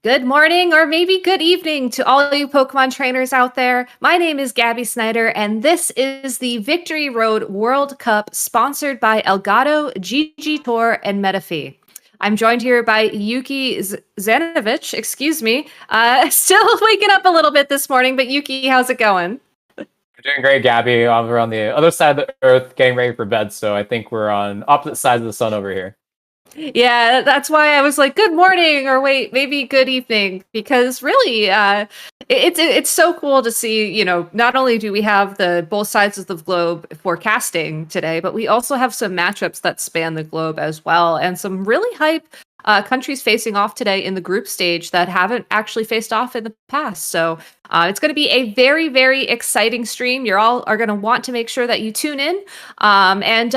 Good morning, or maybe good evening to all you Pokemon trainers out there. My name is Gabby Snyder, and this is the Victory Road World Cup sponsored by Elgato, GG Tour, and Metafee. I'm joined here by Yuki Zanovich, excuse me. Still waking up a little bit this morning, but Yuki, how's it going? We're doing great, Gabby. We're on the other side of the earth getting ready for bed, so I think we're on opposite sides of the sun over here. Yeah, that's why I was like, good morning, or wait, maybe good evening, because really, it's so cool to see, not only do we have the both sides of the globe forecasting today, but we also have some matchups that span the globe as well, and some really hype countries facing off today in the group stage that haven't actually faced off in the past. So it's going to be a very, very exciting stream. You're all are going to want to make sure that you tune in and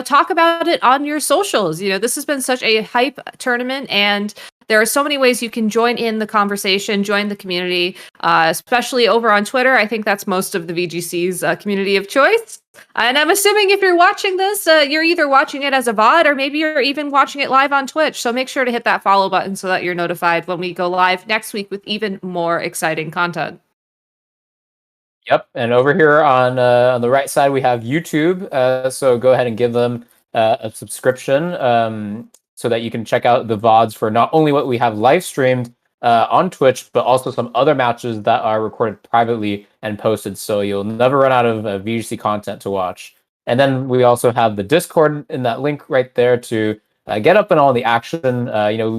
talk about it on your socials. This has been such a hype tournament, and there are so many ways you can join in the conversation, join the community, especially over on Twitter. I think that's most of the VGC's community of choice. And I'm assuming if you're watching this, you're either watching it as a VOD or maybe you're even watching it live on Twitch. So make sure to hit that follow button so that you're notified when we go live next week with even more exciting content. Yep, and over here on the right side we have YouTube. So go ahead and give them a subscription so that you can check out the VODs for not only what we have live streamed on Twitch, but also some other matches that are recorded privately and posted. So you'll never run out of VGC content to watch. And then we also have the Discord in that link right there to get up in all the action.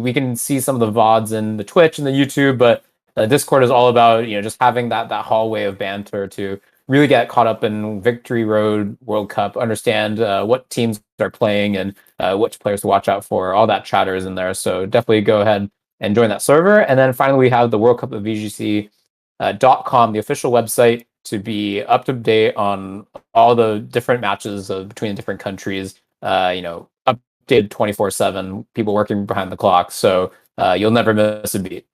We can see some of the VODs in the Twitch and the YouTube, but Discord is all about just having that hallway of banter to really get caught up in Victory Road World Cup, understand what teams are playing and which players to watch out for. All that chatter is in there, so definitely go ahead and join that server. And then finally, we have the World Cup of VGC.com, the official website, to be up to date on all the different matches between the different countries. Updated 24/7, people working behind the clock, so you'll never miss a beat.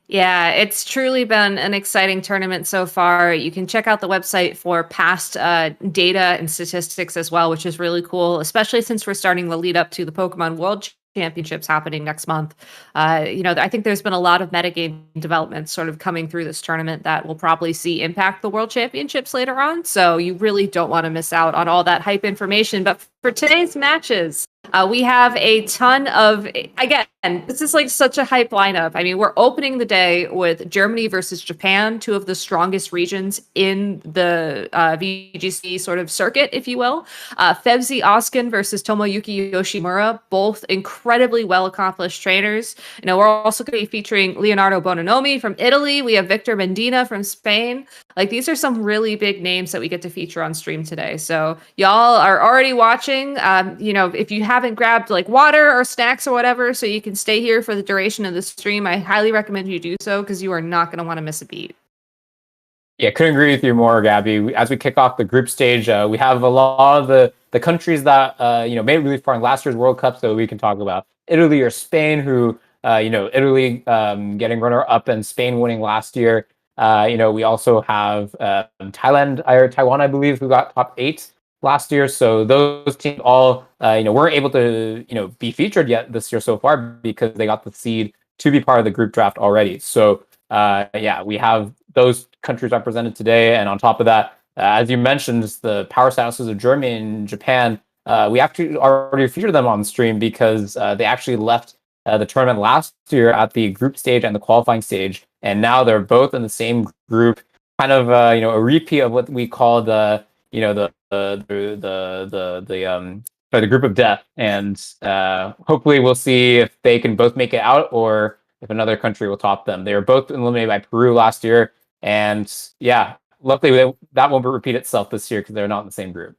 Yeah, it's truly been an exciting tournament so far. You can check out the website for past data and statistics as well, which is really cool, especially since we're starting the lead up to the Pokemon World Championships happening next month. I think there's been a lot of metagame developments sort of coming through this tournament that we'll probably see impact the World Championships later on. So you really don't want to miss out on all that hype information. But for today's matches, we have a ton of, again, this is like such a hype lineup. I mean, we're opening the day with Germany versus Japan, two of the strongest regions in the VGC sort of circuit, if you will. Fevzi Özkan versus Tomoyuki Yoshimura, both incredibly well-accomplished trainers. We're also going to be featuring Leonardo Bononomi from Italy. We have Victor Mendina from Spain. Like, these are some really big names that we get to feature on stream today. So y'all are already watching. If you haven't grabbed like water or snacks or whatever, so you can stay here for the duration of the stream, I highly recommend you do so because you are not going to want to miss a beat. Yeah, couldn't agree with you more, Gabby. As we kick off the group stage, we have a lot of the countries that made it really far in last year's World Cup, so we can talk about Italy or Spain, who Italy getting runner up and Spain winning last year. We also have Thailand or Taiwan, I believe, who got top 8 last year. So those teams all weren't able to be featured yet this year so far because they got the seed to be part of the group draft already. So we have those countries represented today, and on top of that, as you mentioned, the powerhouses of Germany and Japan. We actually already featured them on stream because they actually left the tournament last year at the group stage and the qualifying stage, and now they're both in the same group. Kind of a repeat of what we call the group of death, and hopefully we'll see if they can both make it out or if another country will top them. They were both eliminated by Peru last year, and luckily that won't repeat itself this year because they're not in the same group.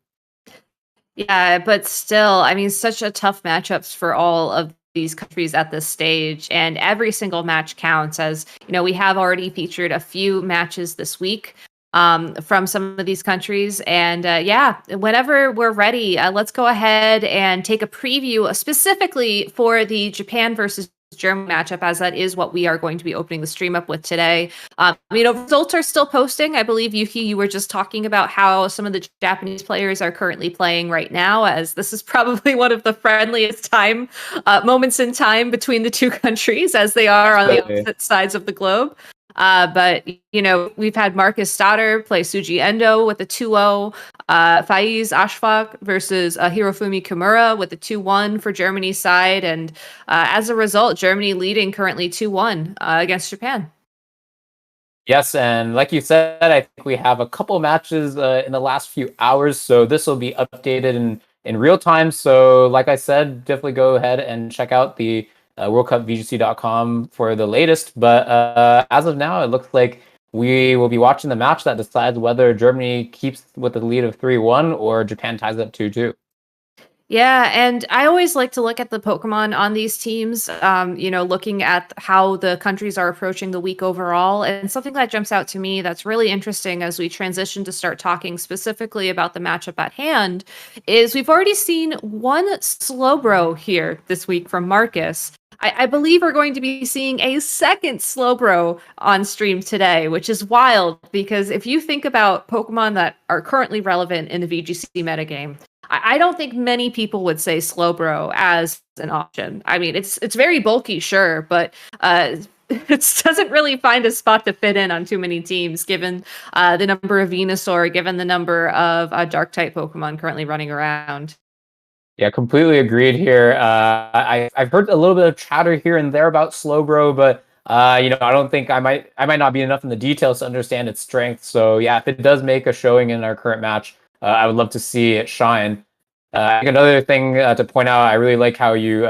Yeah, but still, I mean, such a tough matchups for all of these countries at this stage, and every single match counts. As we have already featured a few matches this week from some of these countries. And whenever we're ready, let's go ahead and take a preview specifically for the Japan versus Germany matchup, as that is what we are going to be opening the stream up with today. Results are still posting. I believe, Yuki, you were just talking about how some of the Japanese players are currently playing right now, as this is probably one of the friendliest moments in time between the two countries, as they are on the opposite sides of the globe. But we've had Marcus Stoddard play Suji Endo with a 2-0. Faiz Ashfaq versus Hirofumi Kimura with a 2-1 for Germany's side. And as a result, Germany leading currently 2-1 against Japan. Yes, and like you said, I think we have a couple matches in the last few hours, so this will be updated in real time. So like I said, definitely go ahead and check out the worldcupvgc.com for the latest. But as of now, it looks like we will be watching the match that decides whether Germany keeps with the lead of 3-1 or Japan ties up 2-2. Yeah, and I always like to look at the Pokemon on these teams, looking at how the countries are approaching the week overall. And something that jumps out to me that's really interesting as we transition to start talking specifically about the matchup at hand is we've already seen one Slowbro here this week from Marcus. I believe we're going to be seeing a second Slowbro on stream today, which is wild because if you think about Pokemon that are currently relevant in the VGC metagame, I don't think many people would say Slowbro as an option. I mean, it's very bulky, sure, but it doesn't really find a spot to fit in on too many teams, given the number of Venusaur, given the number of Dark-type Pokemon currently running around. Yeah, completely agreed here. I've heard a little bit of chatter here and there about Slowbro, but I don't think I might not be enough in the details to understand its strength. So yeah, if it does make a showing in our current match, I would love to see it shine. I think another thing to point out, I really like how you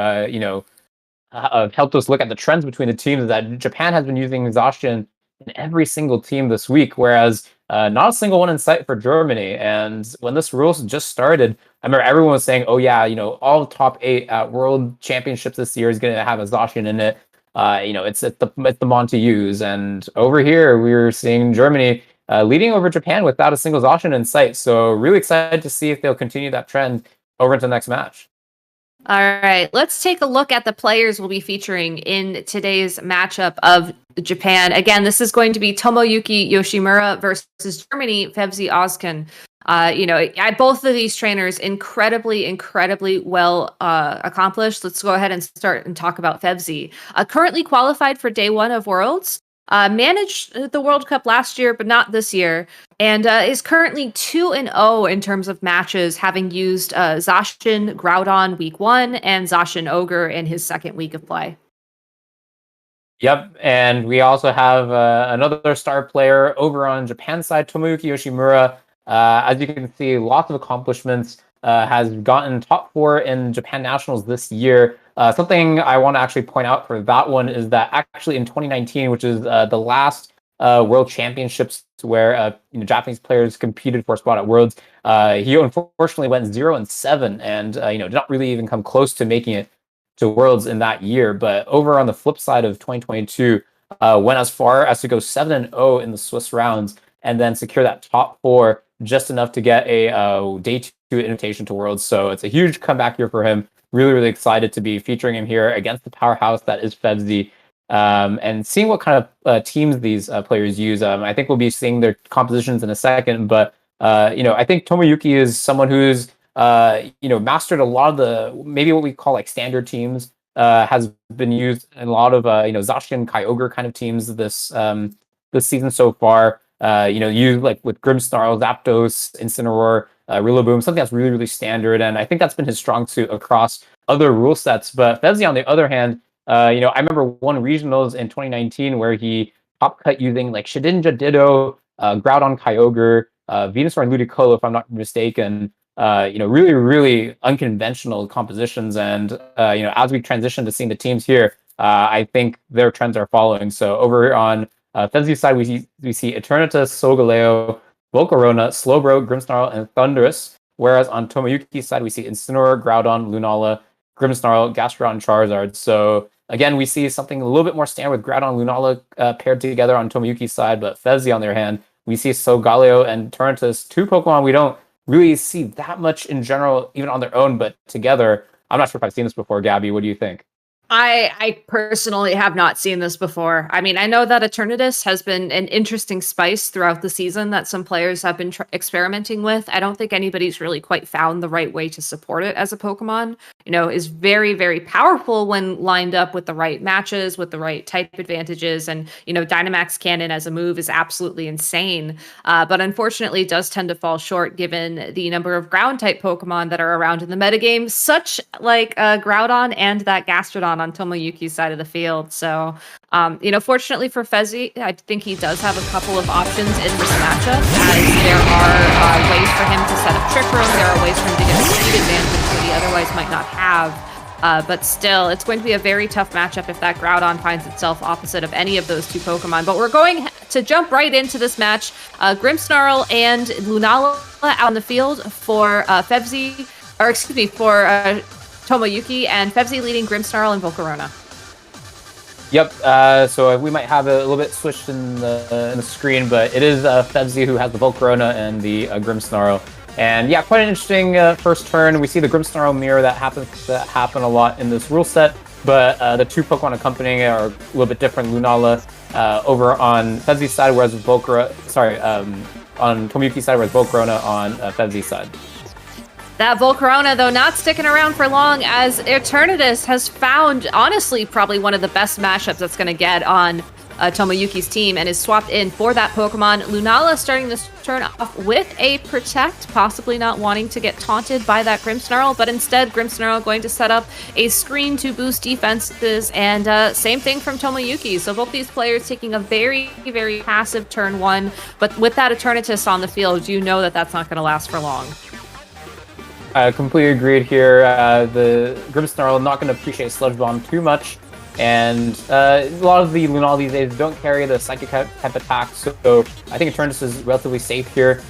helped us look at the trends between the teams. Is that Japan has been using Zacian in every single team this week, whereas not a single one in sight for Germany. And when this rules just started, I remember everyone was saying, "Oh yeah, all top 8 at World Championships this year is going to have a Zacian in it." It's the mon to use. And over here, we were seeing Germany leading over Japan without a single Zacian in sight. So really excited to see if they'll continue that trend over into the next match. All right, let's take a look at the players we'll be featuring in today's matchup of Japan. Again, this is going to be Tomoyuki Yoshimura versus Germany, Fevzi Özkan. Both of these trainers incredibly well accomplished. Let's go ahead and start and talk about Fevzi. Currently qualified for day 1 of Worlds. Managed the World Cup last year, but not this year, and is currently 2-0 in terms of matches, having used Zacian Groudon week 1 and Zacian Ogre in his second week of play. Yep, and we also have another star player over on Japan side, Tomoyuki Yoshimura. As you can see, lots of accomplishments. Has gotten top 4 in Japan Nationals this year. Something I want to actually point out for that one is that actually in 2019, which is the last World Championships where Japanese players competed for a spot at Worlds, he unfortunately went 0-7 and did not really even come close to making it to Worlds in that year. But over on the flip side of 2022, went as far as to go 7-0 in the Swiss rounds and then secure that top 4, just enough to get a day 2 invitation to Worlds. So it's a huge comeback year for him. Really excited to be featuring him here against the powerhouse that is Fevzi, and seeing what kind of teams these players use. I think we'll be seeing their compositions in a second, but I think Tomoyuki is someone who's mastered a lot of the maybe what we call like standard teams. Has been used in a lot of Zacian Kyogre kind of teams this season so far. Used like with Grimmsnarl, Zapdos, Incineroar, Rillaboom, something that's really standard, and I think that's been his strong suit across other rule sets. But Fevzi, on the other hand, I remember one regionals in 2019 where he top cut using like Shedinja Ditto, Groudon Kyogre, Venusaur and Ludicolo, if I'm not mistaken. Really unconventional compositions, and as we transition to seeing the teams here, I think their trends are following. So over on Fevzi's side, we see Eternatus, Solgaleo, Volcarona, Slowbro, Grimmsnarl, and Thundurus. Whereas on Tomoyuki's side, we see Incineroar, Groudon, Lunala, Grimmsnarl, Gastrodon, Charizard. So again, we see something a little bit more standard with Groudon, Lunala paired together on Tomoyuki's side. But Fevzi, on the other hand, we see Solgaleo and Eternatus, 2 Pokemon we don't really see that much in general, even on their own, but together. I'm not sure if I've seen this before. Gabby, what do you think? I personally have not seen this before. I mean, I know that Eternatus has been an interesting spice throughout the season that some players have been experimenting with. I don't think anybody's really quite found the right way to support it as a Pokemon. Is very, very powerful when lined up with the right matches, with the right type advantages. And, Dynamax Cannon as a move is absolutely insane. But unfortunately, it does tend to fall short given the number of ground type Pokemon that are around in the metagame, such like Groudon and that Gastrodon on Tomoyuki's side of the field. So, fortunately for Fevzi, I think he does have a couple of options in this matchup, as there are ways for him to set up Trick Room, there are ways for him to get a speed advantage that he otherwise might not have. But still, it's going to be a very tough matchup if that Groudon finds itself opposite of any of those two Pokemon. But we're going to jump right into this match. Grimmsnarl and Lunala out on the field for Fevzi, or excuse me, for Tomoyuki, and Fevzi leading Grimmsnarl and Volcarona. Yep, so we might have a little bit switched in the screen, but it is Fevzi who has the Volcarona and the Grimmsnarl. And yeah, quite an interesting first turn. We see the Grimmsnarl mirror that happen a lot in this rule set, but the two Pokemon accompanying it are a little bit different. Lunala over on Fevzi's side, whereas on Tomoyuki's side, whereas Volcarona on Fevzi's side. That Volcarona, though, not sticking around for long, as Eternatus has found, honestly, probably one of the best matchups that's going to get on Tomoyuki's team, and is swapped in for that Pokemon. Lunala starting this turn off with a Protect, possibly not wanting to get taunted by that Grimmsnarl, but instead Grimmsnarl going to set up a screen to boost defenses, and same thing from Tomoyuki. So both these players taking a very, very passive turn one, but with that Eternatus on the field, you know that that's not going to last for long. Completely agreed here. The Grimmsnarl not going to appreciate Sludge Bomb too much, and a lot of the Lunala these days don't carry the Psychic type attack, so I think Eternatus is relatively safe here.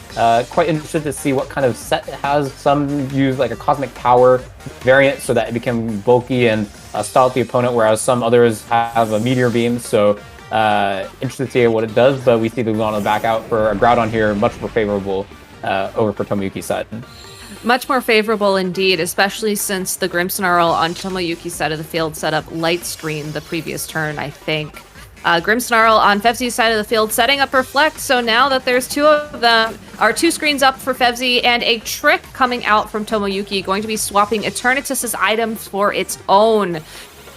Quite interested to see what kind of set it has. Some use like a Cosmic Power variant so that it becomes bulky and stall out the opponent, whereas some others have a Meteor Beam, so interested to see what it does, but we see the Lunala back out for a Groudon here, much more favorable over for Tomoyuki's side. Much more favorable indeed, especially since the Grimmsnarl on Tomoyuki's side of the field set up Light Screen the previous turn, I think. Grimmsnarl on Fevzi's side of the field setting up Reflect, so now that there's two of them, are two screens up for Fevzi, and a Trick coming out from Tomoyuki, going to be swapping Eternatus's items for its own.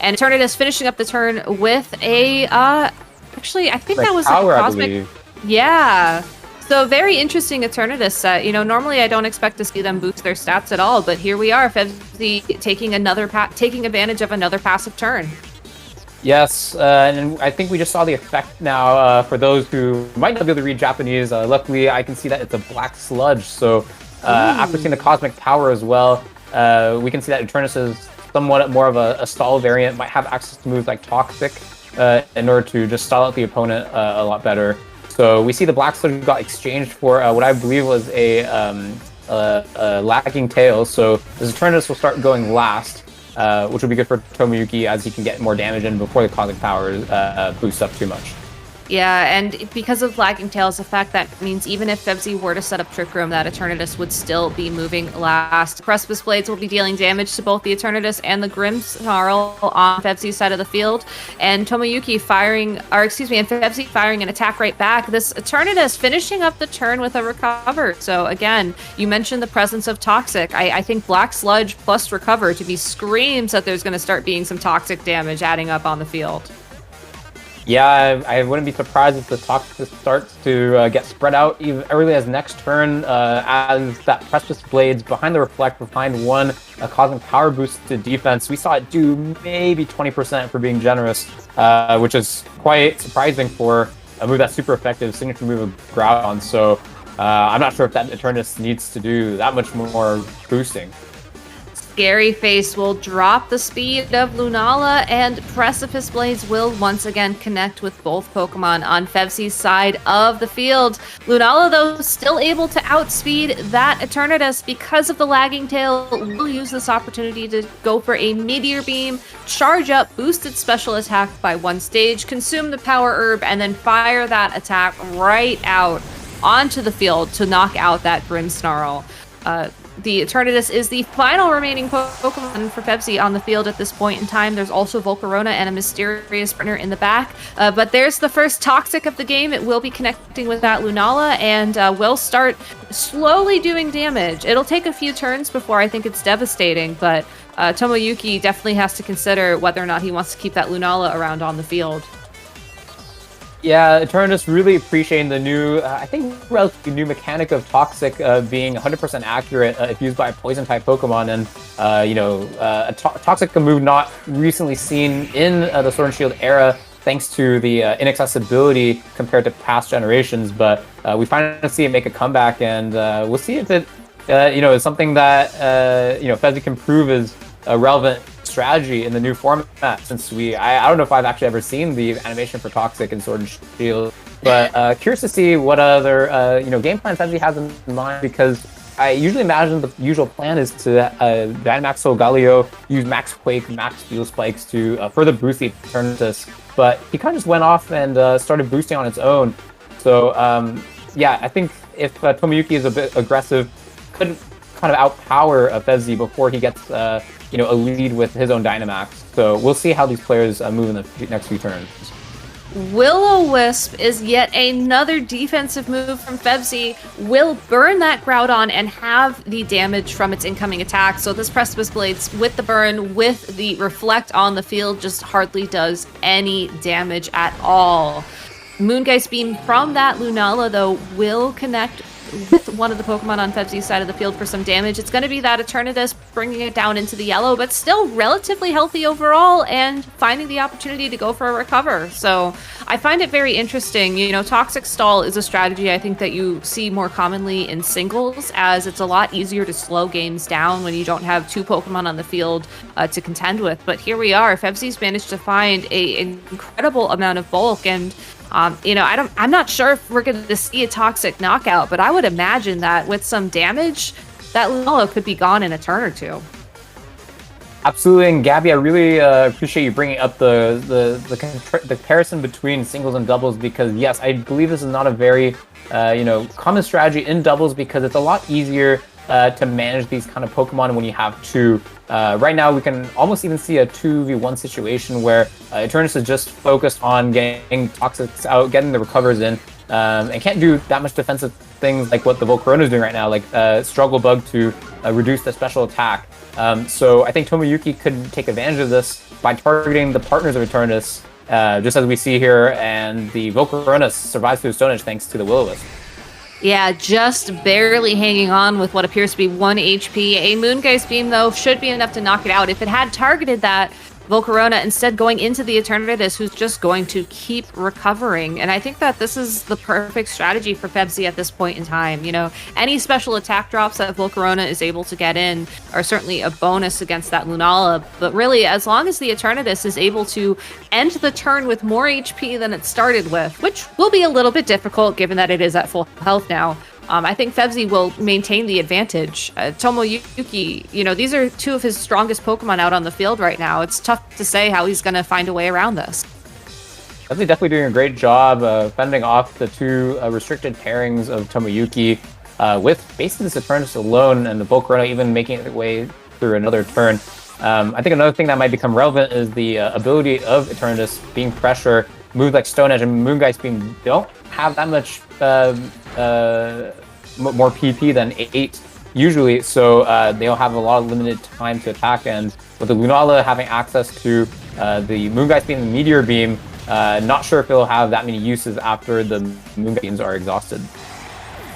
And Eternatus finishing up the turn with a, actually, I think that was power, like a Cosmic... Yeah. So very interesting Eternatus set. Normally I don't expect to see them boost their stats at all, but here we are, Fevzi taking advantage of another passive turn. Yes, and I think we just saw the effect now for those who might not be able to read Japanese. Luckily, I can see that it's a black sludge. So after seeing the Cosmic Power as well, we can see that Eternatus is somewhat more of a stall variant, might have access to moves like Toxic in order to just stall out the opponent a lot better. So we see the Black Sludge got exchanged for what I believe was a Lagging Tail. So this Eternatus will start going last, which will be good for Tomoyuki as he can get more damage in before the Cosmic Power boosts up too much. Yeah, and because of Lagging Tail's effect, that means even if Fevzi were to set up Trick Room, that Eternatus would still be moving last. Precipice Blades will be dealing damage to both the Eternatus and the Grimmsnarl on Fevzi's side of the field, and Tomoyuki and Fevzi firing an attack right back. This Eternatus finishing up the turn with a Recover. So again, you mentioned the presence of Toxic. I think Black Sludge plus Recover to be screams that there's going to start being some Toxic damage adding up on the field. Yeah, I wouldn't be surprised if the Toxic starts to get spread out even early as next turn, as that Precipice Blades behind the Reflect, behind one Cosmic Power boost to defense. We saw it do maybe 20% for being generous, which is quite surprising for a move that's super effective, signature move of Groudon. So I'm not sure if that Eternatus needs to do that much more boosting. Scary Face will drop the speed of Lunala, and Precipice Blades will once again connect with both Pokemon on Fevzi's side of the field. Lunala, though, still able to outspeed that Eternatus because of the Lagging Tail. Will use this opportunity to go for a Meteor Beam, charge up, boost its special attack by one stage, consume the Power Herb, and then fire that attack right out onto the field to knock out that Grimmsnarl. the Eternatus is the final remaining Pokemon for Fevzi on the field at this point in time. There's also Volcarona and a mysterious partner in the back. But there's the first Toxic of the game. It will be connecting with that Lunala and will start slowly doing damage. It'll take a few turns before I think it's devastating, but Tomoyuki definitely has to consider whether or not he wants to keep that Lunala around on the field. Yeah, Eternatus really appreciating the new, I think, relatively new mechanic of Toxic being 100% accurate if used by a Poison-type Pokemon, and, a Toxic move not recently seen in the Sword and Shield era, thanks to the inaccessibility compared to past generations, but we finally see it make a comeback, and we'll see if it, is something that, Fevzi can prove is a relevant strategy in the new format, since I don't know if I've actually ever seen the animation for Toxic in Sword and Shield, but curious to see what other game plans Fevzi has in mind, because I usually imagine the usual plan is to Dynamax Solgaleo, use Max Quake, Max Fuel Spikes to further boost the Eternatus, but he kind of just went off and started boosting on its own. So yeah, I think if Tomoyuki is a bit aggressive, could kind of outpower Fevzi before he gets a lead with his own Dynamax. So we'll see how these players move in the next few turns. Will-O-Wisp is yet another defensive move from Fevzi. Will burn that Groudon and have the damage from its incoming attack. So this Precipice Blades with the burn, with the Reflect on the field, just hardly does any damage at all. Moongeist Beam from that Lunala, though, will connect with one of the Pokemon on Fevzi's side of the field for some damage. It's going to be that Eternatus bringing it down into the yellow, but still relatively healthy overall and finding the opportunity to go for a recover. So I find it very interesting. Toxic Stall is a strategy I think that you see more commonly in singles, as it's a lot easier to slow games down when you don't have two Pokemon on the field to contend with. But here we are. Fevzi's managed to find an incredible amount of bulk, and I'm not sure if we're going to see a Toxic knockout, but I would imagine that with some damage, that Lunala could be gone in a turn or two. Absolutely, and Gabby, I really appreciate you bringing up the comparison between singles and doubles, because yes, I believe this is not a very common strategy in doubles, because it's a lot easier to manage these kind of Pokemon when you have two. Right now, we can almost even see a 2v1 situation where Eternatus is just focused on getting Toxics out, getting the recovers in, and can't do that much defensive things like what the Volcarona is doing right now, like Struggle Bug to reduce the special attack. So I think Tomoyuki could take advantage of this by targeting the partners of Eternatus, just as we see here, and the Volcarona survives through Stone Edge thanks to the Will-O-Wisp. Yeah, just barely hanging on with what appears to be 1 HP. A Moongeist Beam, though, should be enough to knock it out. If it had targeted that Volcarona, instead going into the Eternatus, who's just going to keep recovering. And I think that this is the perfect strategy for Fevzi at this point in time. Any special attack drops that Volcarona is able to get in are certainly a bonus against that Lunala. But really, as long as the Eternatus is able to end the turn with more HP than it started with, which will be a little bit difficult given that it is at full health now, I think Fevzi will maintain the advantage. Tomoyuki, these are two of his strongest Pokemon out on the field right now. It's tough to say how he's going to find a way around this. Fevzi definitely doing a great job fending off the two restricted pairings of Tomoyuki with basically this Eternatus alone, and the Volcarona even making its way through another turn. I think another thing that might become relevant is the ability of Eternatus being pressure. Moves like Stone Edge and Moongeist Beam don't have that much more PP than 8 usually, so they'll have a lot of limited time to attack, and with the Lunala having access to the Moongeist Beam and Meteor Beam, not sure if it'll have that many uses after the Moongeist Beams are exhausted.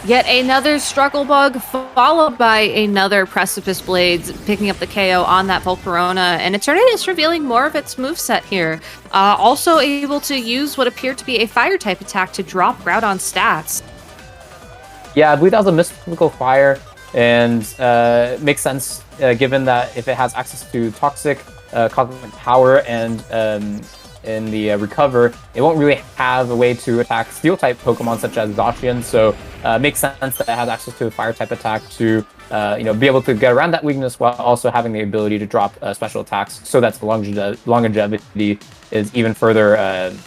Yet another Struggle Bug, followed by another Precipice Blades, picking up the KO on that Volcarona, and Eternatus revealing more of its moveset here. Also able to use what appeared to be a Fire-type attack to drop Groudon stats. Yeah, I believe that was a Mystical Fire, and makes sense given that if it has access to Toxic, Cosmic Power, and in the Recover, it won't really have a way to attack Steel-type Pokemon such as Zacian, so makes sense that it has access to a Fire-type attack to be able to get around that weakness while also having the ability to drop special attacks, so that the longevity is even further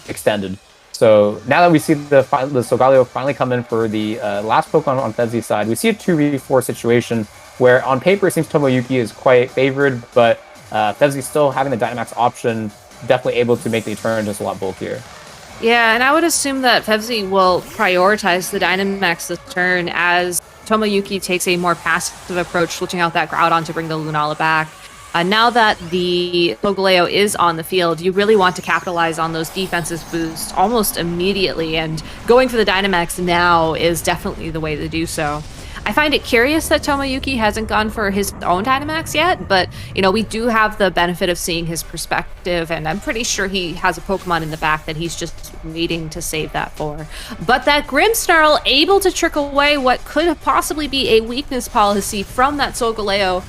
extended. So now that we see the Solgaleo finally come in for the last Pokemon on Fevzi's side, we see a 2v4 situation where on paper it seems Tomoyuki is quite favored, but Fevzi still having the Dynamax option, definitely able to make the Eternatus a lot bulkier. Yeah, and I would assume that Fevzi will prioritize the Dynamax this turn as Tomoyuki takes a more passive approach, switching out that Groudon to bring the Lunala back. Now that the Solgaleo is on the field, you really want to capitalize on those defenses boosts almost immediately, and going for the Dynamax now is definitely the way to do so. I find it curious that Tomoyuki hasn't gone for his own Dynamax yet, but, you know, we do have the benefit of seeing his perspective, and I'm pretty sure he has a Pokemon in the back that he's just waiting to save that for. But that Grimmsnarl able to trick away what could possibly be a weakness policy from that Solgaleo.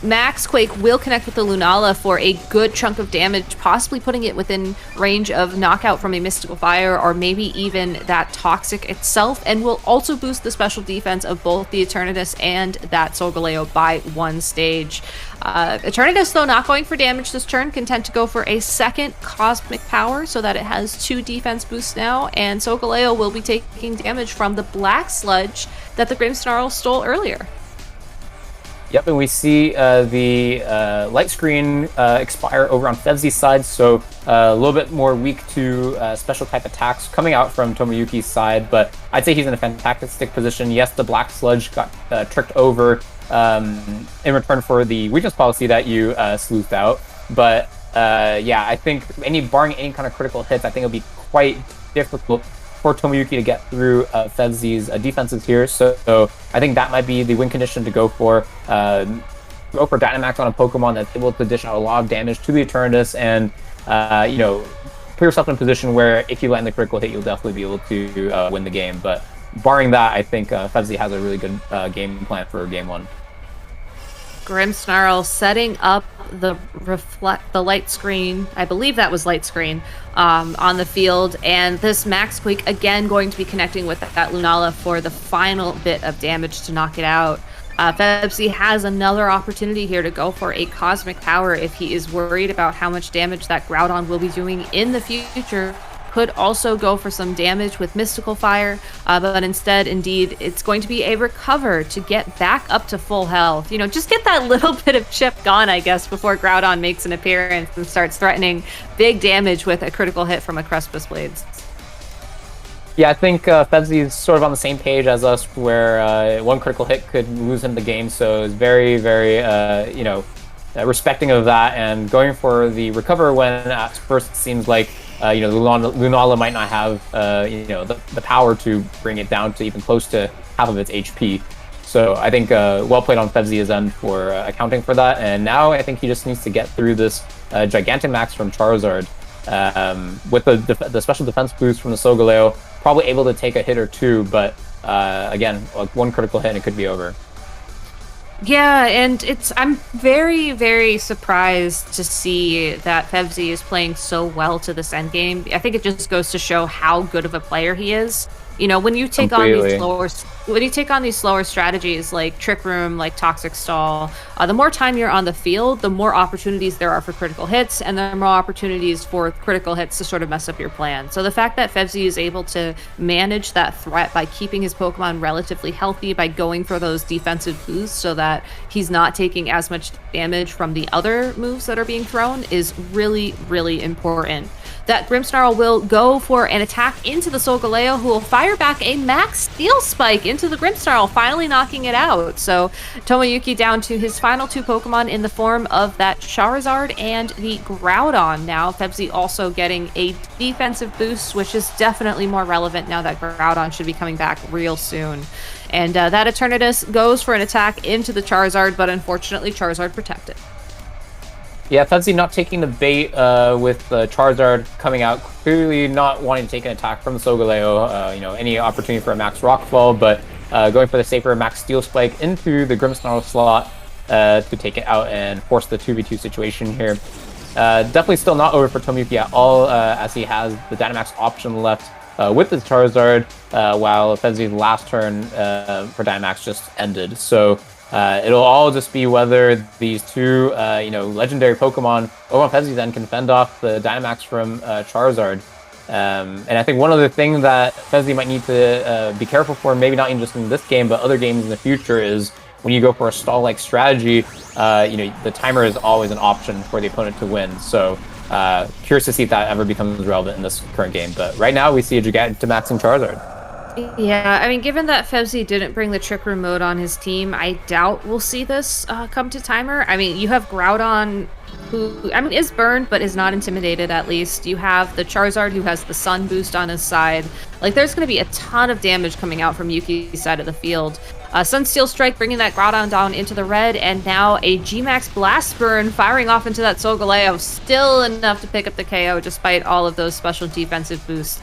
Max Quake will connect with the Lunala for a good chunk of damage, possibly putting it within range of knockout from a Mystical Fire or maybe even that Toxic itself, and will also boost the special defense of both the Eternatus and that Solgaleo by 1 stage. Eternatus, though, not going for damage this turn, content to go for a second Cosmic Power so that it has 2 defense boosts now, and Solgaleo will be taking damage from the Black Sludge that the Grimmsnarl stole earlier. Yep, and we see the light screen expire over on Fevzi's side, so a little bit more weak to special type attacks coming out from Tomoyuki's side, but I'd say he's in a fantastic position. Yes, the Black Sludge got tricked over in return for the weakness policy that you sleuthed out, but yeah, I think barring any kind of critical hits, I think it'll be quite difficult for Tomoyuki to get through Fevzi's defenses here, so I think that might be the win condition to go for. Go for Dynamax on a Pokemon that's able to dish out a lot of damage to the Eternatus, and you know, put yourself in a position where if you land the critical hit, you'll definitely be able to win the game. But barring that, I think Fevzi has a really good game plan for Game 1. Grimmsnarl setting up the light screen, I believe that was light screen, on the field, and this Max Quake again going to be connecting with that Lunala for the final bit of damage to knock it out. Fevzi has another opportunity here to go for a Cosmic Power if he is worried about how much damage that Groudon will be doing in the future. Could also go for some damage with Mystical Fire, but instead, indeed, it's going to be a Recover to get back up to full health. You know, just get that little bit of chip gone, I guess, before Groudon makes an appearance and starts threatening big damage with a critical hit from a Crespus Blades. Yeah, I think Fevzi is sort of on the same page as us, where one critical hit could lose him the game, so it's very, very, you know, respecting of that, and going for the Recover when at first it seems like you know, Lunala might not have you know, the power to bring it down to even close to half of its HP. So I think well played on Fevzi's end for accounting for that. And now I think he just needs to get through this Gigantamax from Charizard with the special defense boost from the Solgaleo, probably able to take a hit or two, but again, like one critical hit and it could be over. Yeah, and I'm very, very surprised to see that Fevzi is playing so well to this endgame. I think it just goes to show how good of a player he is. You know, when you take on these slower strategies like Trick Room, like Toxic Stall, the more time you're on the field, the more opportunities there are for critical hits, and there are more opportunities for critical hits to sort of mess up your plan. So the fact that Fevzi is able to manage that threat by keeping his Pokemon relatively healthy, by going for those defensive boosts so that he's not taking as much damage from the other moves that are being thrown, is really, really important. That Grimmsnarl will go for an attack into the Solgaleo, who will fire back a Max Steel Spike into the Grimmsnarl, finally knocking it out. So Tomoyuki down to his final 2 Pokemon in the form of that Charizard and the Groudon. Now Fevzi also getting a defensive boost, which is definitely more relevant now that Groudon should be coming back real soon. And that Eternatus goes for an attack into the Charizard, but unfortunately Charizard protected. Yeah, Fevzi not taking the bait with Charizard coming out, clearly not wanting to take an attack from the Solgaleo, you know, any opportunity for a Max Rockfall, but going for the safer Max Steel Spike into the Grimmsnarl slot to take it out and force the 2v2 situation here. Definitely still not over for Tomoyuki at all, as he has the Dynamax option left with the Charizard, while Fevzi's last turn for Dynamax just ended. So it'll all just be whether these 2, you know, legendary Pokemon over on Fevzi's end can fend off the Dynamax from Charizard. And I think one other thing that Fevzi might need to be careful for, maybe not even just in this game, but other games in the future, is when you go for a stall-like strategy, the timer is always an option for the opponent to win. So curious to see if that ever becomes relevant in this current game. But right now we see a Gigantamaxing Charizard. Yeah, I mean, given that Fevzi didn't bring the Trick Room mode on his team, I doubt we'll see this come to timer. I mean, you have Groudon, who, I mean, is burned, but is not intimidated, at least. You have the Charizard, who has the Sun boost on his side. Like, there's going to be a ton of damage coming out from Yuki's side of the field. Sunsteel Strike bringing that Groudon down into the red, and now a G-Max Blast Burn firing off into that Solgaleo. Still enough to pick up the KO, despite all of those special defensive boosts.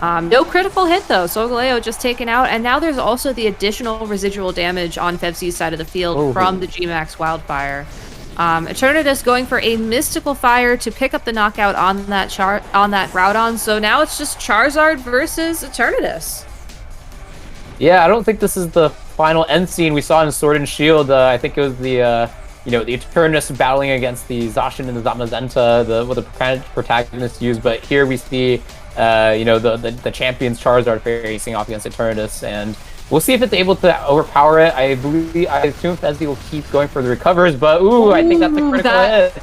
No critical hit though, Solgaleo just taken out, and now there's also the additional residual damage on Fevzi's side of the field from the G-Max Wildfire. Eternatus going for a Mystical Fire to pick up the knockout on that Groudon, so now it's just Charizard versus Eternatus. Yeah, I don't think this is the final end scene we saw in Sword and Shield. I think it was the Eternatus battling against the Zacian and the Zamazenta, what the protagonists used, but here we see the champions Charizard facing off against Eternatus, and we'll see if it's able to overpower it. I assume Fevzi will keep going for the recovers, but I think that's a critical hit.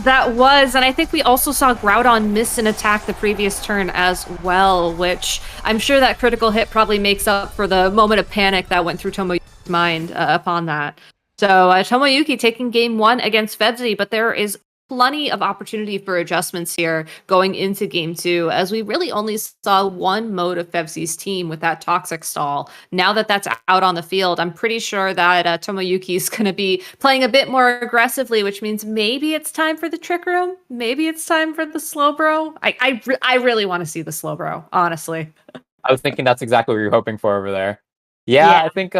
That was, and I think we also saw Groudon miss an attack the previous turn as well, which I'm sure that critical hit probably makes up for the moment of panic that went through Tomoyuki's mind upon that. So Tomoyuki taking game 1 against Fevzi, but there is plenty of opportunity for adjustments here going into game 2, as we really only saw one mode of Fevzi's team with that Toxic Stall. Now that that's out on the field, I'm pretty sure that Tomoyuki is going to be playing a bit more aggressively, which means maybe it's time for the Trick Room. Maybe it's time for the Slowbro. I really want to see the Slowbro, honestly. I was thinking that's exactly what you're hoping for over there. Yeah, I think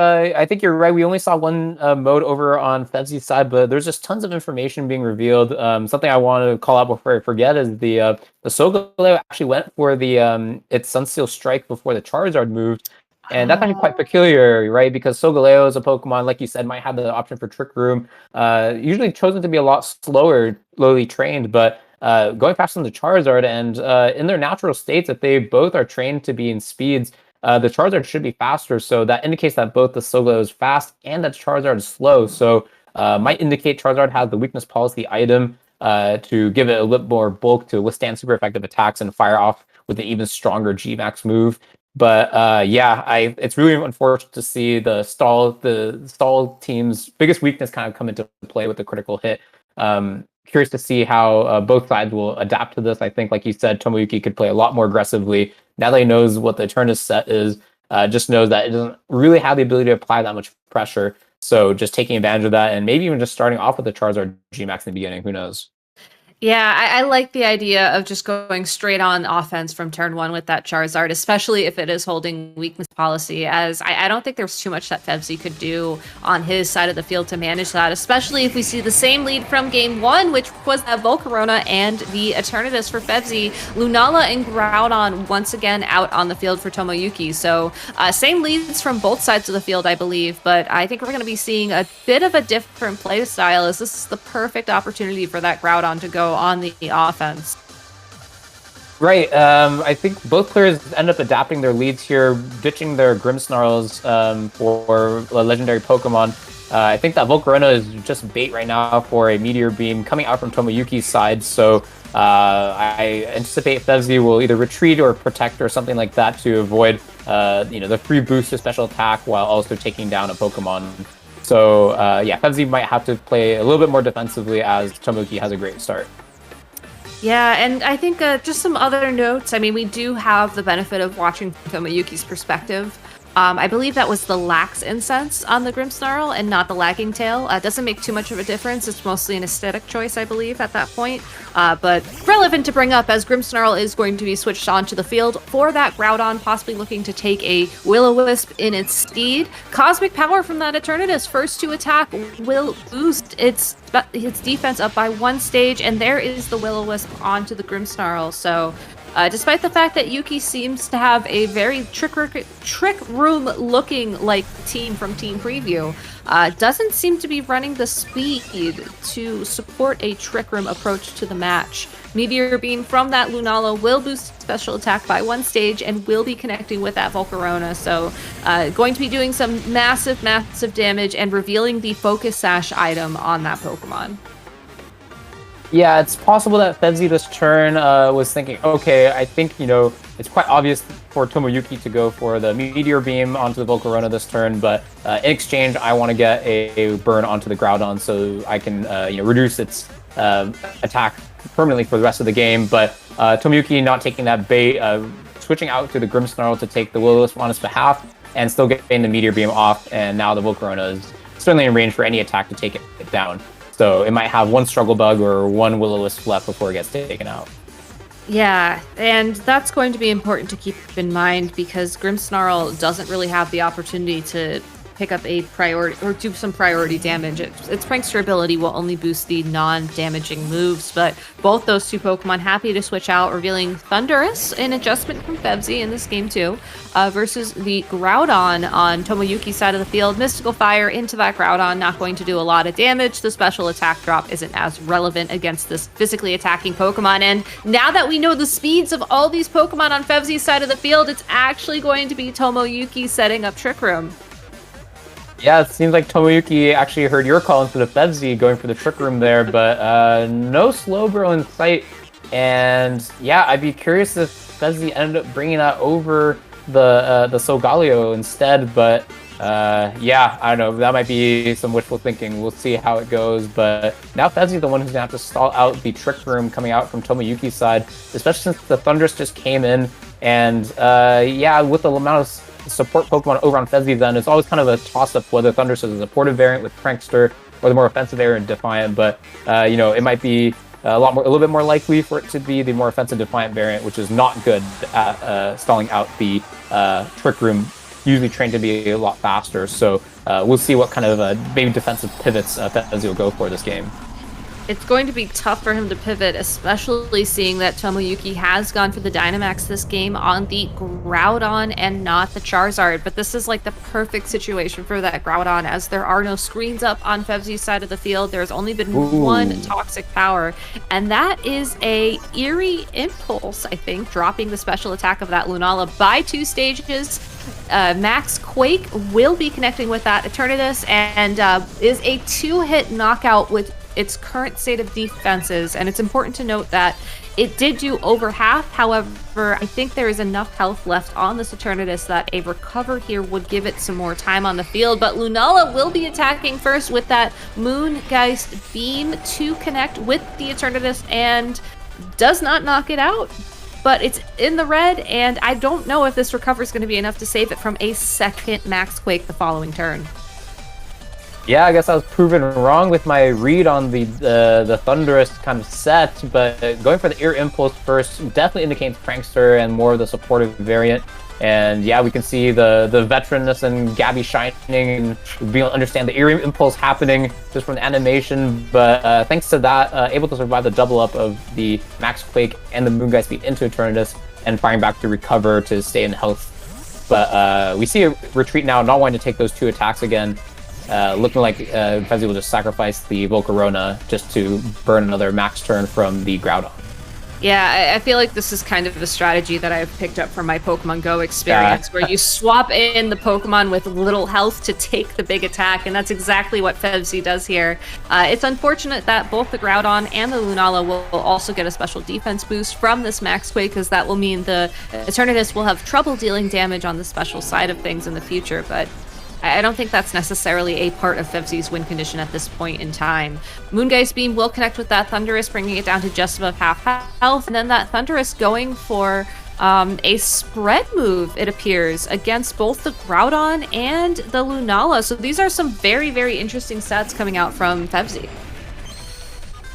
you're right. We only saw one mode over on Fevzi's side, but there's just tons of information being revealed. Something I want to call out before I forget is the Solgaleo actually went for its Sunsteel Strike before the Charizard moved, and that's actually quite peculiar, right? Because Solgaleo is a Pokemon, like you said, might have the option for Trick Room. Usually chosen to be a lot slower, lowly trained, but going faster than the Charizard, and in their natural states, if they both are trained to be in speeds, the Charizard should be faster, so that indicates that both the Solgaleo is fast and that Charizard is slow. So might indicate Charizard has the weakness policy item to give it a little more bulk to withstand super effective attacks and fire off with an even stronger G-Max move. But it's really unfortunate to see the stall team's biggest weakness kind of come into play with the critical hit. Curious to see how both sides will adapt to this. I think, like you said, Tomoyuki could play a lot more aggressively. Now that he knows what the Eternatus set is, just knows that it doesn't really have the ability to apply that much pressure. So just taking advantage of that, and maybe even just starting off with the Charizard G-Max in the beginning. Who knows? Yeah, I like the idea of just going straight on offense from turn 1 with that Charizard, especially if it is holding weakness policy, as I don't think there's too much that Fevzi could do on his side of the field to manage that, especially if we see the same lead from game 1, which was that Volcarona and the Eternatus for Fevzi. Lunala and Groudon once again out on the field for Tomoyuki, so same leads from both sides of the field, I believe, but I think we're going to be seeing a bit of a different play style, as this is the perfect opportunity for that Groudon to go on the offense. Right. I think both players end up adapting their leads here, ditching their Grimmsnarls for legendary Pokemon. I think that Volcarona is just bait right now for a Meteor Beam coming out from Tomoyuki's side, so I anticipate Fevzi will either retreat or protect or something like that to avoid the free boost to special attack while also taking down a Pokemon. So Fevzi might have to play a little bit more defensively, as Tomoyuki has a great start. Yeah, and I think just some other notes. I mean, we do have the benefit of watching Tomoyuki's perspective. I believe that was the Lax Incense on the Grimmsnarl and not the Lagging Tail. It doesn't make too much of a difference. It's mostly an aesthetic choice, I believe, at that point. But relevant to bring up, as Grimmsnarl is going to be switched onto the field for that Groudon, possibly looking to take a Will-O-Wisp in its steed. Cosmic Power from that Eternatus, first to attack, will boost its defense up by 1 stage, and there is the Will-O-Wisp onto the Grimmsnarl. So Despite the fact that Yuki seems to have a very trick room looking like team from Team Preview, doesn't seem to be running the speed to support a trick room approach to the match. Meteor Beam from that Lunala will boost special attack by 1 stage and will be connecting with that Volcarona, so going to be doing some massive damage and revealing the Focus Sash item on that Pokemon. Yeah, it's possible that Fevzi this turn was thinking, okay, I think, it's quite obvious for Tomoyuki to go for the Meteor Beam onto the Volcarona this turn, but in exchange, I want to get a burn onto the Groudon so I can, reduce its attack permanently for the rest of the game. But Tomoyuki not taking that bait, switching out to the Grimmsnarl to take the Will-O-Wisp on his behalf, and still getting the Meteor Beam off, and now the Volcarona is certainly in range for any attack to take it down. So it might have 1 Struggle Bug or 1 Will-O-Wisp left before it gets taken out. Yeah, and that's going to be important to keep in mind because Grimmsnarl doesn't really have the opportunity to pick up a priority or do some priority damage. Its Prankster ability will only boost the non-damaging moves, but both those 2 Pokemon happy to switch out, revealing Thundurus, an adjustment from Fevzi in this game too, versus the Groudon on Tomoyuki's side of the field. Mystical Fire into that Groudon, not going to do a lot of damage. The special attack drop isn't as relevant against this physically attacking Pokemon, and now that we know the speeds of all these Pokemon on Fevzi's side of the field, it's actually going to be Tomoyuki setting up Trick Room. Yeah, it seems like Tomoyuki actually heard your call instead of Fevzi going for the Trick Room there, but no Slowbro in sight. And yeah, I'd be curious if Fevzi ended up bringing that over the Solgaleo instead, but yeah, I don't know, that might be some wishful thinking. We'll see how it goes, but now Fevzi's the one who's gonna have to stall out the Trick Room coming out from Tomoyuki's side, especially since the Thundurus just came in, and yeah, with the amount of support Pokemon over on Fevzi, then it's always kind of a toss-up whether Thundurus is a supportive variant with Prankster or the more offensive variant Defiant, but it might be a little bit more likely for it to be the more offensive Defiant variant, which is not good at stalling out the Trick Room, usually trained to be a lot faster. So we'll see what kind of maybe defensive pivots Fevzi will go for this game. It's going to be tough for him to pivot, especially seeing that Tomoyuki has gone for the Dynamax this game on the Groudon and not the Charizard. But this is like the perfect situation for that Groudon, as there are no screens up on Fevzi's side of the field. There's only been 1 Toxic Power, and that is a Eerie Impulse, I think, dropping the special attack of that Lunala by 2 stages. Max Quake will be connecting with that Eternatus and is a 2-hit knockout with its current state of defenses, and it's important to note that it did do over half. However, I think there is enough health left on this Eternatus that a recover here would give it some more time on the field, but Lunala will be attacking first with that Moongeist Beam to connect with the Eternatus and does not knock it out. But it's in the red, and I don't know if this recover is going to be enough to save it from a second Max Quake the following turn. Yeah, I guess I was proven wrong with my read on the Thundurus kind of set, but going for the Ear Impulse first definitely indicates Prankster and more of the supportive variant. And yeah, we can see the veteranness and Gabby shining, and being able to understand the Ear Impulse happening just from the animation. But thanks to that, able to survive the double up of the Max Quake and the Moongeist Beat into Eternatus and firing back to recover to stay in health. But we see a retreat now, not wanting to take those 2 attacks again. Looking like Fevzi will just sacrifice the Volcarona just to burn another max turn from the Groudon. Yeah, I feel like this is kind of a strategy that I've picked up from my Pokemon Go experience, where you swap in the Pokemon with little health to take the big attack, and that's exactly what Fevzi does here. It's unfortunate that both the Groudon and the Lunala will also get a special defense boost from this Max Quake, because that will mean the Eternatus will have trouble dealing damage on the special side of things in the future, but I don't think that's necessarily a part of Fevzi's win condition at this point in time. Moongeist Beam will connect with that Thundurus, bringing it down to just above half health, and then that Thundurus going for a spread move, it appears, against both the Groudon and the Lunala. So these are some very, very interesting stats coming out from Fevzi.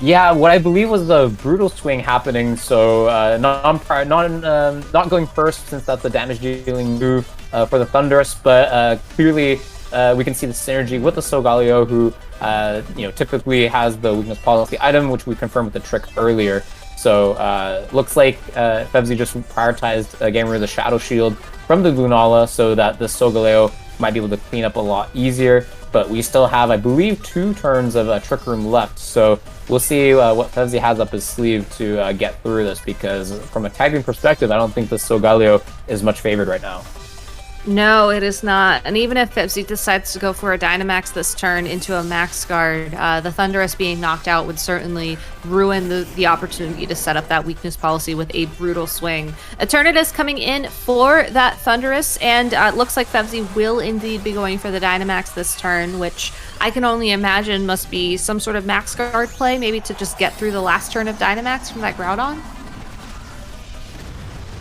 Yeah, what I believe was the Brutal Swing happening, so not going first since that's the damage dealing move for the Thundurus, but clearly we can see the synergy with the Solgaleo, who typically has the weakness policy item, which we confirmed with the trick earlier. So looks like Fevzi just prioritized getting rid of the Shadow Shield from the Lunala so that the Solgaleo might be able to clean up a lot easier. But we still have, I believe, 2 turns of Trick Room left. So we'll see what Fevzi has up his sleeve to get through this, because from a tagging perspective, I don't think the Solgaleo is much favored right now. No, it is not. And even if Fevzi decides to go for a Dynamax this turn into a Max Guard, the Thunderous being knocked out would certainly ruin the opportunity to set up that weakness policy with a brutal swing. Eternatus coming in for that Thunderous, and it looks like Fevzi will indeed be going for the Dynamax this turn, which I can only imagine must be some sort of Max Guard play, maybe to just get through the last turn of Dynamax from that Groudon.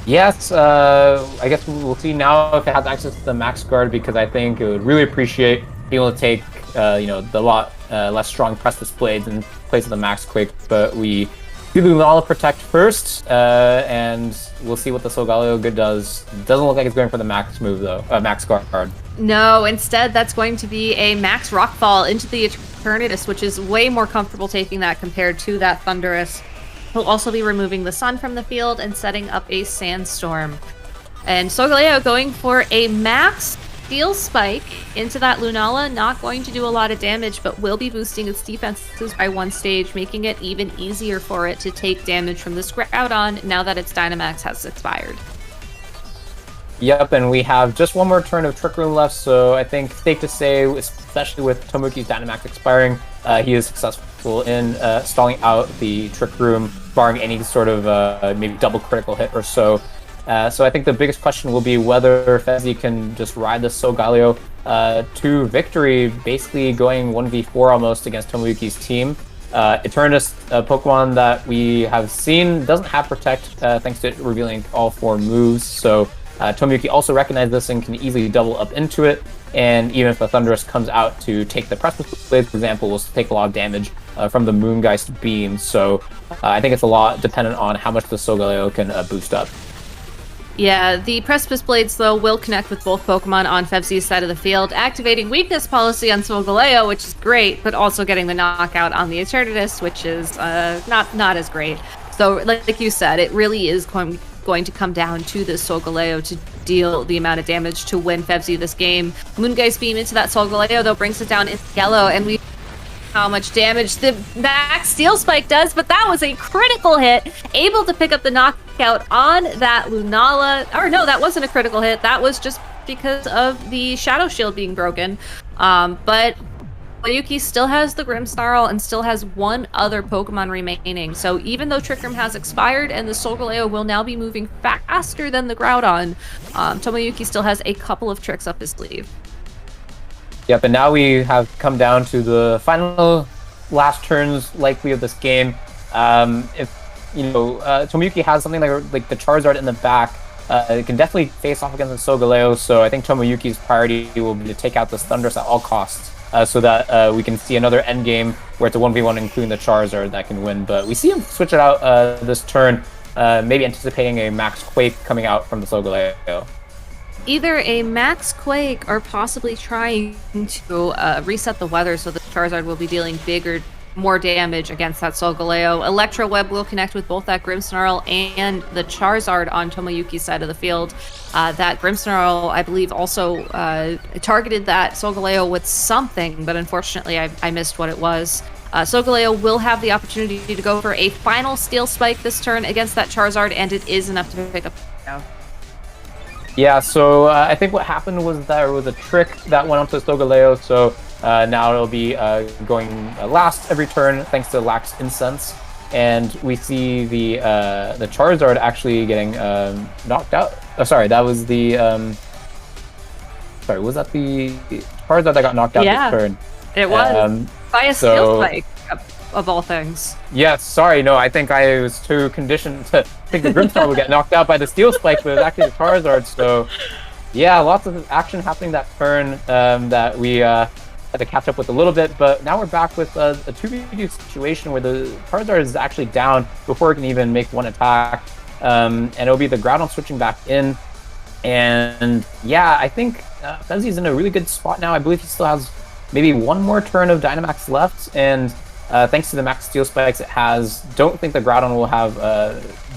Yes, I guess we'll see now if it has access to the Max Guard, because I think it would really appreciate being able to take, the lot less strong Precipice Blades in place of the Max Quake. But we do the Lunala Protect first, and we'll see what the Solgaleo good does. Doesn't look like it's going for the Max move though, Max Guard. No, instead that's going to be a Max Rockfall into the Eternatus, which is way more comfortable taking that compared to that Thunderous. We'll also be removing the Sun from the field and setting up a Sandstorm. And Solgaleo going for a Max Steel Spike into that Lunala. Not going to do a lot of damage, but will be boosting its defenses by 1 stage, making it even easier for it to take damage from this Groudon now that its Dynamax has expired. Yep, and we have just 1 more turn of Trick Room left, so I think safe to say, especially with Tomoyuki's Dynamax expiring, he is successful in stalling out the Trick Room, barring any sort of maybe double critical hit or so. So I think the biggest question will be whether Fevzi can just ride the Solgaleo to victory, basically going 1v4 almost against Tomoyuki's team. Eternatus, a Pokemon that we have seen, doesn't have Protect thanks to it revealing all 4 moves, so Tomoyuki also recognized this and can easily double up into it. And even if the Thunderous comes out to take the Precipice Blade, for example, will take a lot of damage from the Moongeist Beam. So I think it's a lot dependent on how much the Solgaleo can boost up. Yeah, the Precipice Blades, though, will connect with both Pokemon on Fevzi's side of the field, activating Weakness Policy on Solgaleo, which is great, but also getting the knockout on the Eternatus, which is not as great. So, like you said, it really is going to come down to the Solgaleo to deal the amount of damage to win Fevzi this game. Moongeist Beam into that Solgaleo, though, brings it down in yellow, and we how much damage the Max Steel Spike does, but that was a critical hit, able to pick up the knockout on that Lunala. Or no, that wasn't a critical hit. That was just because of the Shadow Shield being broken. But Tomoyuki still has the Grimmsnarl and still has 1 other Pokemon remaining. So even though Trick Room has expired and the Solgaleo will now be moving faster than the Groudon, Tomoyuki still has a couple of tricks up his sleeve. Yep, and now we have come down to the final last turns likely of this game. If Tomoyuki has something like the Charizard in the back, it can definitely face off against the Solgaleo. So I think Tomoyuki's priority will be to take out this Thunderous at all costs, so that we can see another end game where it's a 1v1, including the Charizard, that can win. But we see him switch it out this turn, maybe anticipating a Max Quake coming out from the Solgaleo. Either a Max Quake or possibly trying to reset the weather so the Charizard will be dealing more damage against that Solgaleo. Electro Web will connect with both that Grimmsnarl and the Charizard on Tomoyuki's side of the field. That Grimmsnarl, I believe, also targeted that Solgaleo with something, but unfortunately I missed what it was. Solgaleo will have the opportunity to go for a final Steel Spike this turn against that Charizard, and it is enough to pick up. Yeah, so I think what happened was there was a trick that went onto Solgaleo, so now it'll be going last every turn thanks to Lax Incense, and we see the Charizard actually getting knocked out. Oh, sorry, that was the sorry, was that the Charizard that got knocked out this turn? It was by a Steel Spike, of all things. Yeah, sorry, no, I think I was too conditioned to think the Grimmsnarl would get knocked out by the Steel Spike, but it was actually the Charizard. So yeah, lots of action happening that turn that we had to catch up with a little bit, but now we're back with a 2v2 situation where the Charizard is actually down before it can even make 1 attack, and it'll be the Groudon switching back in. And yeah, I think Fevzi's in a really good spot now. I believe he still has maybe 1 more turn of Dynamax left, and Thanks to the max steel spikes it has, don't think the Groudon will have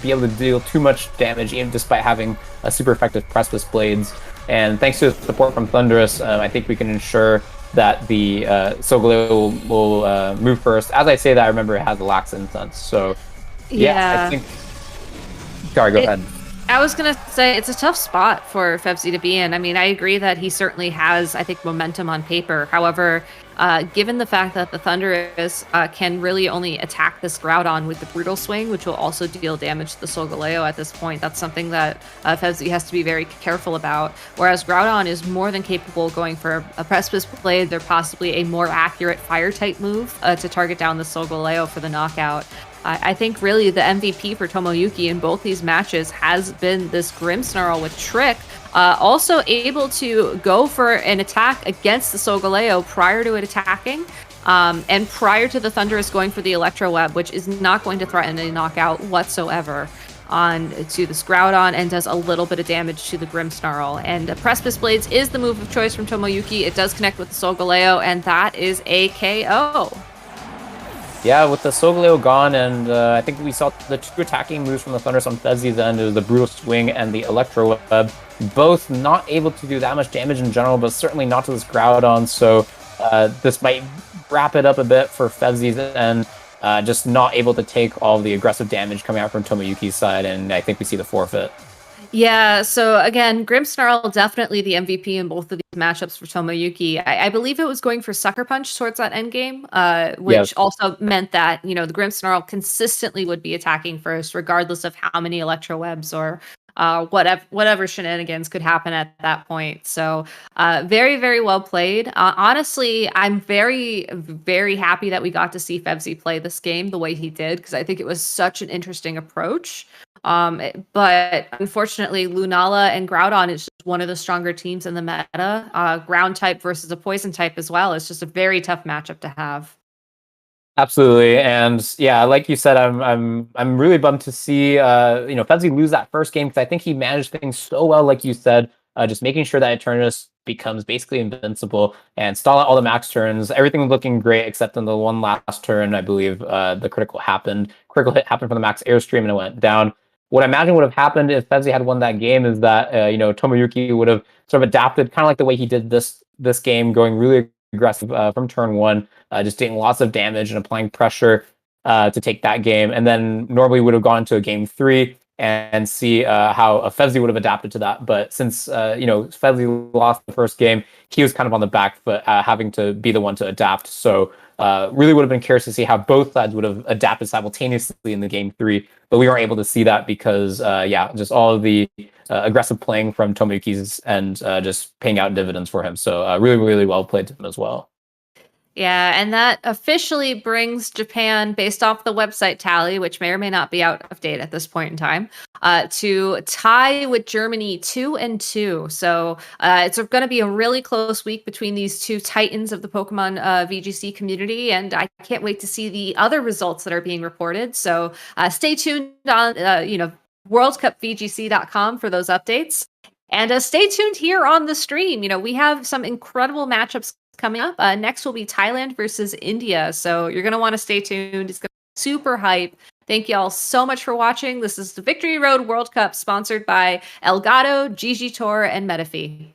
be able to deal too much damage, even despite having super effective Precipice Blades. And thanks to the support from Thundurus, I think we can ensure that the Solgaleo will move first. As I say that, I remember it has a Lax Incense. So, yeah, I think... Sorry, go ahead. I was going to say it's a tough spot for Fevzi to be in. I mean, I agree that he certainly has, I think, momentum on paper. However, given the fact that the Thundurus can really only attack this Groudon with the Brutal Swing, which will also deal damage to the Solgaleo at this point, that's something that Fevzi has to be very careful about. Whereas Groudon is more than capable of going for a Precipice Blade, or possibly a more accurate Fire-type move to target down the Solgaleo for the knockout. I think really the MVP for Tomoyuki in both these matches has been this Grimmsnarl with Trick, also able to go for an attack against the Solgaleo prior to it attacking, and prior to the Thundurus going for the Electro Web, which is not going to threaten a knockout whatsoever on to this Groudon, and does a little bit of damage to the Grimmsnarl. And Precipice Blades is the move of choice from Tomoyuki. It does connect with the Solgaleo, and that is a KO. Yeah, with the Solgaleo gone, and I think we saw the two attacking moves from the Thundurus on Fevzi's end. It was the Brutal Swing and the Electro Web. Both not able to do that much damage in general, but certainly not to this Groudon. So this might wrap it up a bit for Fevzi's end. Just not able to take all the aggressive damage coming out from Tomoyuki's side, and I think we see the forfeit. Yeah, so again, Grimmsnarl definitely the MVP in both of these matchups for Tomoyuki. I believe it was going for Sucker Punch towards that endgame, which also meant that, you know, the Grimmsnarl consistently would be attacking first, regardless of how many Electro Webs or whatever shenanigans could happen at that point. So very, very well played. Honestly, I'm very, very happy that we got to see Fevzi play this game the way he did, because I think it was such an interesting approach. But unfortunately, Lunala and Groudon is just one of the stronger teams in the meta. Ground type versus a poison type as well. It's just a very tough matchup to have. Absolutely, and yeah, like you said, I'm really bummed to see Fevzi lose that first game, because I think he managed things so well, like you said, just making sure that Eternus becomes basically invincible and stall out all the max turns. Everything was looking great except in the one last turn, I believe the critical hit happened for the max airstream and it went down. What I imagine would have happened if Fevzi had won that game is that Tomoyuki would have sort of adapted, kind of like the way he did this game, going really aggressive from turn one, just taking lots of damage and applying pressure to take that game, and then normally would have gone to a game 3 and see how Fevzi would have adapted to that. But since Fevzi lost the first game, he was kind of on the back foot, having to be the one to adapt. So really would have been curious to see how both sides would have adapted simultaneously in the game 3, but we weren't able to see that because just all of the aggressive playing from Tomoyuki's and just paying out dividends for him. So really, really well played to him as well. Yeah, and that officially brings Japan, based off the website tally, which may or may not be out of date at this point in time, to tie with Germany 2-2. So it's going to be a really close week between these two titans of the Pokemon VGC community, and I can't wait to see the other results that are being reported. So stay tuned on worldcupvgc.com for those updates. And stay tuned here on the stream. We have some incredible matchups coming up. Next will be Thailand versus India. So you're going to want to stay tuned. It's going to be super hype. Thank you all so much for watching. This is the Victory Road World Cup, sponsored by Elgato, Gigi Tour, and Metafi.